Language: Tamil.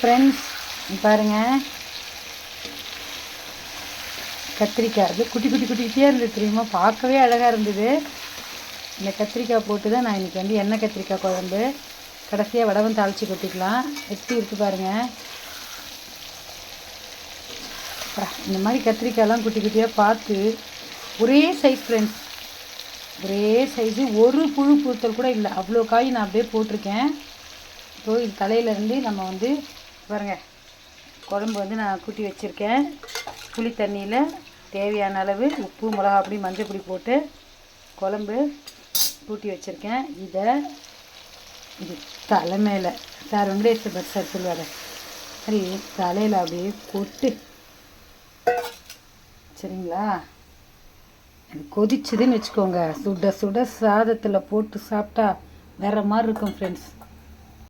ஃப்ரெண்ட்ஸ், பாருங்கள், கத்திரிக்காய் அது குட்டி குட்டி குட்டியாக இருந்தது தெரியுமா, பார்க்கவே அழகாக இருந்தது. இந்த கத்திரிக்காய் போட்டு தான் நான் இன்றைக்கி வந்து எண்ணெய் கத்திரிக்காய் குழம்பு, கடைசியாக வடகம் தாளித்து கொட்டிக்கலாம். எப்படி இருக்குது பாருங்கள். இந்த மாதிரி கத்திரிக்காயெல்லாம் குட்டி குட்டியாக பார்த்து ஒரே சைஸ் ஃப்ரெண்ட்ஸ், ஒரே சைஸு, ஒரு புழு பூத்தல் கூட இல்லை, அவ்வளோ காய் நான் அப்படியே போட்டிருக்கேன். இப்போது இது தலையிலேருந்து நம்ம வந்து பாருங்கள், குழம்பு வந்து நான் கூட்டி வச்சுருக்கேன். புளி தண்ணியில் தேவையான அளவு உப்பு, மிளகா அப்படி மஞ்சள் பொடி போட்டு குழம்பு கூட்டி வச்சுருக்கேன். இதை இது தலை மேலே சார் வெங்கடேஸ்வர் பட் சார் சொல்லுவார், சரி தலையில் அப்படியே போட்டு, சரிங்களா, அது கொதிச்சுதுன்னு வச்சுக்கோங்க, சுட சுட சாதத்தில் போட்டு சாப்பிட்டா வேறு மாதிரி இருக்கும் ஃப்ரெண்ட்ஸ்.